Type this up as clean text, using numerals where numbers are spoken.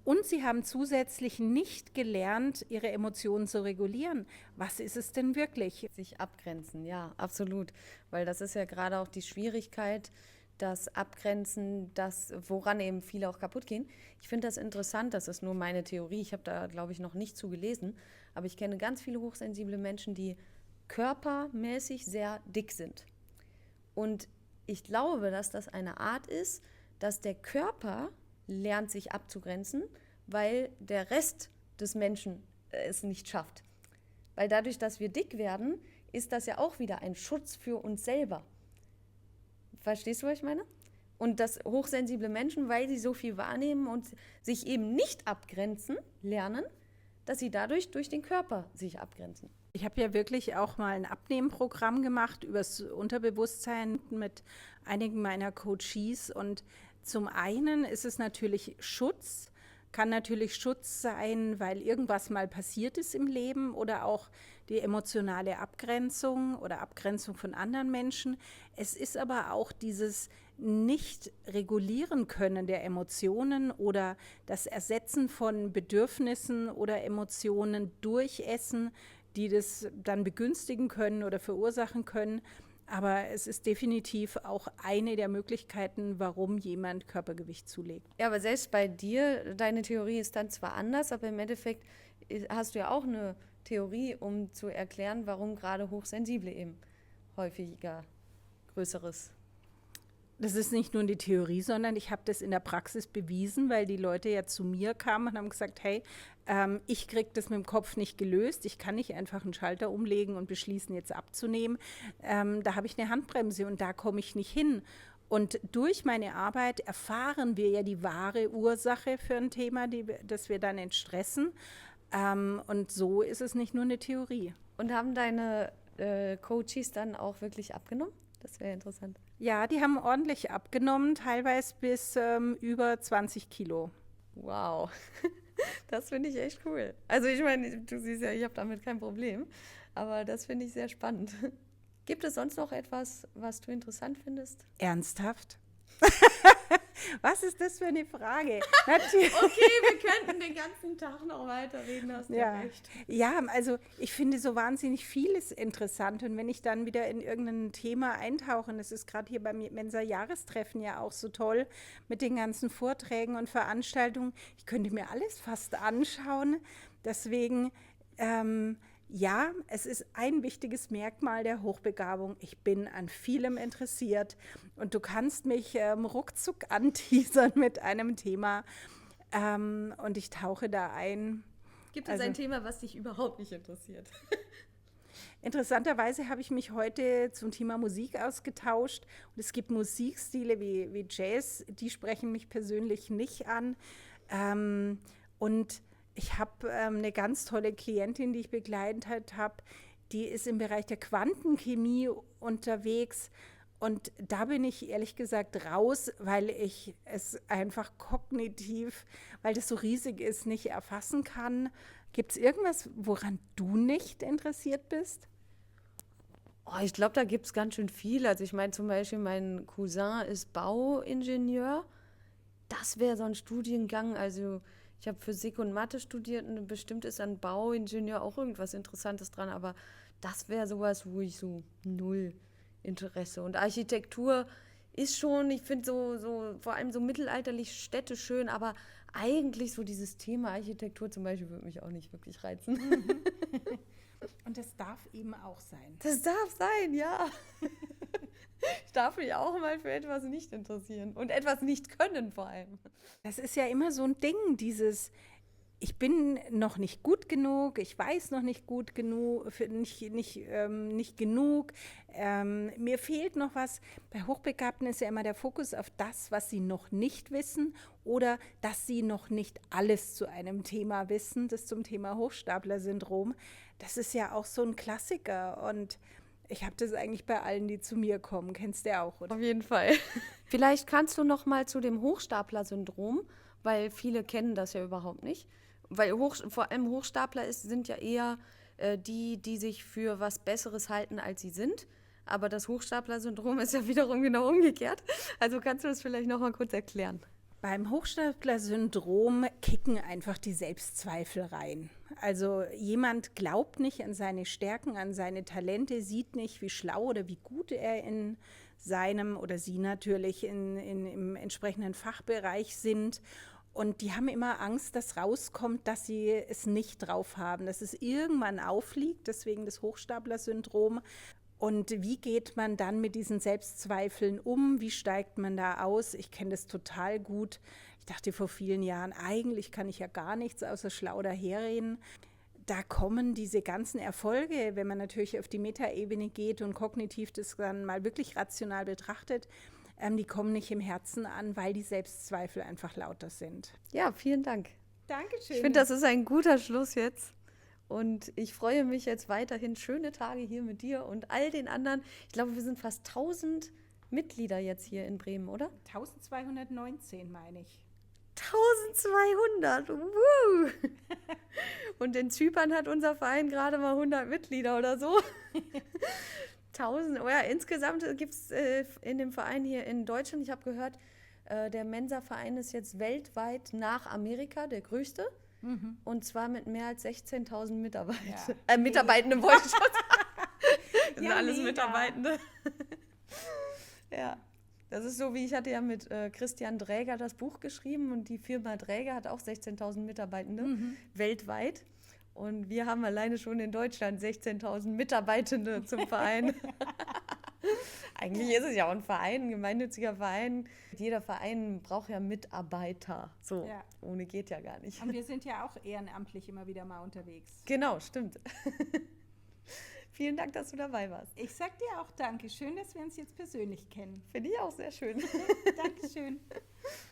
Und sie haben zusätzlich nicht gelernt, ihre Emotionen zu regulieren. Was ist es denn wirklich? Sich abgrenzen, ja, absolut. Weil das ist ja gerade auch die Schwierigkeit, das Abgrenzen, das, woran eben viele auch kaputt gehen. Ich finde das interessant, das ist nur meine Theorie. Ich habe da, glaube ich, noch nicht zu gelesen. Aber ich kenne ganz viele hochsensible Menschen, die körpermäßig sehr dick sind. Und ich glaube, dass das eine Art ist, dass der Körper lernt, sich abzugrenzen, weil der Rest des Menschen es nicht schafft. Weil dadurch, dass wir dick werden, ist das ja auch wieder ein Schutz für uns selber. Verstehst du, was ich meine? Und dass hochsensible Menschen, weil sie so viel wahrnehmen und sich eben nicht abgrenzen, lernen, dass sie dadurch durch den Körper sich abgrenzen. Ich habe ja wirklich auch mal ein Abnehmprogramm gemacht übers Unterbewusstsein mit einigen meiner Coaches. Und zum einen ist es natürlich Schutz, kann natürlich Schutz sein, weil irgendwas mal passiert ist im Leben oder auch die emotionale Abgrenzung oder Abgrenzung von anderen Menschen. Es ist aber auch dieses nicht regulieren können der Emotionen oder das Ersetzen von Bedürfnissen oder Emotionen durch Essen, die das dann begünstigen können oder verursachen können. Aber es ist definitiv auch eine der Möglichkeiten, warum jemand Körpergewicht zulegt. Ja, aber selbst bei dir, deine Theorie ist dann zwar anders, aber im Endeffekt hast du ja auch eine Theorie, um zu erklären, warum gerade Hochsensible eben häufiger größeres. Das ist nicht nur die Theorie, sondern ich habe das in der Praxis bewiesen, weil die Leute ja zu mir kamen und haben gesagt, hey, ich kriege das mit dem Kopf nicht gelöst, ich kann nicht einfach einen Schalter umlegen und beschließen, jetzt abzunehmen. Da habe ich eine Handbremse und da komme ich nicht hin. Und durch meine Arbeit erfahren wir ja die wahre Ursache für ein Thema, das wir dann entstressen. Und so ist es nicht nur eine Theorie. Und haben deine Coaches dann auch wirklich abgenommen? Das wäre interessant. Ja, die haben ordentlich abgenommen, teilweise bis über 20 Kilo. Wow, das finde ich echt cool. Also ich meine, du siehst ja, ich habe damit kein Problem, aber das finde ich sehr spannend. Gibt es sonst noch etwas, was du interessant findest? Ernsthaft? Was ist das für eine Frage? Natürlich. Okay, wir könnten den ganzen Tag noch weiterreden, hast du Ja. recht. Ja, also ich finde so wahnsinnig vieles interessant und wenn ich dann wieder in irgendein Thema eintauche, und das ist gerade hier beim Mensa Jahrestreffen ja auch so toll mit den ganzen Vorträgen und Veranstaltungen, ich könnte mir alles fast anschauen, deswegen ja, es ist ein wichtiges Merkmal der Hochbegabung. Ich bin an vielem interessiert und du kannst mich ruckzuck anteasern mit einem Thema und ich tauche da ein. Gibt es Also, ein Thema, was dich überhaupt nicht interessiert? interessanterweise habe ich mich heute zum Thema Musik ausgetauscht und es gibt Musikstile wie Jazz, die sprechen mich persönlich nicht an. Und ich habe eine ganz tolle Klientin, die ich begleitet habe, die ist im Bereich der Quantenchemie unterwegs. Und da bin ich ehrlich gesagt raus, weil ich es einfach kognitiv, weil das so riesig ist, nicht erfassen kann. Gibt es irgendwas, woran du nicht interessiert bist? Oh, ich glaube, da gibt es ganz schön viel. Also ich meine zum Beispiel, mein Cousin ist Bauingenieur. Das wäre so ein Studiengang. Also ich habe Physik und Mathe studiert und bestimmt ist an Bauingenieur auch irgendwas Interessantes dran. Aber das wäre sowas, wo ich so null Interesse. Und Architektur ist schon, ich finde so vor allem so mittelalterlich Städte schön, aber eigentlich so dieses Thema Architektur zum Beispiel würde mich auch nicht wirklich reizen. Und das darf eben auch sein. Das darf sein, ja. Ich darf mich auch mal für etwas nicht interessieren und etwas nicht können vor allem. Das ist ja immer so ein Ding, dieses, ich bin noch nicht gut genug, ich weiß noch nicht gut genug, nicht genug, mir fehlt noch was. Bei Hochbegabten ist ja immer der Fokus auf das, was sie noch nicht wissen oder dass sie noch nicht alles zu einem Thema wissen, das zum Thema Hochstapler-Syndrom. Das ist ja auch so ein Klassiker und ich habe das eigentlich bei allen, die zu mir kommen. Kennst du ja auch, oder? Auf jeden Fall. Vielleicht kannst du noch mal zu dem Hochstapler-Syndrom, weil viele kennen das ja überhaupt nicht. Weil vor allem Hochstapler sind ja eher die sich für was Besseres halten, als sie sind. Aber das Hochstapler-Syndrom ist ja wiederum genau umgekehrt. Also kannst du das vielleicht noch mal kurz erklären? Beim Hochstapler-Syndrom kicken einfach die Selbstzweifel rein. Also jemand glaubt nicht an seine Stärken, an seine Talente, sieht nicht, wie schlau oder wie gut er in seinem oder sie natürlich im entsprechenden Fachbereich sind. Und die haben immer Angst, dass rauskommt, dass sie es nicht drauf haben, dass es irgendwann auffliegt, deswegen das Hochstapler-Syndrom. Und wie geht man dann mit diesen Selbstzweifeln um? Wie steigt man da aus? Ich kenne das total gut. Ich dachte vor vielen Jahren, eigentlich kann ich ja gar nichts außer schlau daherreden. Da kommen diese ganzen Erfolge, wenn man natürlich auf die Metaebene geht und kognitiv das dann mal wirklich rational betrachtet, die kommen nicht im Herzen an, weil die Selbstzweifel einfach lauter sind. Ja, vielen Dank. Dankeschön. Ich finde, das ist ein guter Schluss jetzt. Und ich freue mich jetzt weiterhin schöne Tage hier mit dir und all den anderen. Ich glaube, wir sind fast 1000 Mitglieder jetzt hier in Bremen, oder? 1219 meine ich. 1200! Woo! Und in Zypern hat unser Verein gerade mal 100 Mitglieder oder so. 1000, oh ja, insgesamt gibt es in dem Verein hier in Deutschland, ich habe gehört, der Mensa-Verein ist jetzt weltweit nach Amerika der größte. Und zwar mit mehr als 16.000 Mitarbeitern. Ja. Mitarbeitenden wollte ich schon sagen. Das sind alles mega. Mitarbeitende. Ja, das ist so, wie ich hatte ja mit Christian Dräger das Buch geschrieben und die Firma Dräger hat auch 16.000 Mitarbeitende weltweit. Und wir haben alleine schon in Deutschland 16.000 Mitarbeitende zum Verein. Eigentlich ist es ja auch ein Verein, ein gemeinnütziger Verein. Jeder Verein braucht ja Mitarbeiter. So, ja. Ohne geht ja gar nicht. Und wir sind ja auch ehrenamtlich immer wieder mal unterwegs. Genau, stimmt. Vielen Dank, dass du dabei warst. Ich sag dir auch danke. Schön, dass wir uns jetzt persönlich kennen. Finde ich auch sehr schön. Dankeschön.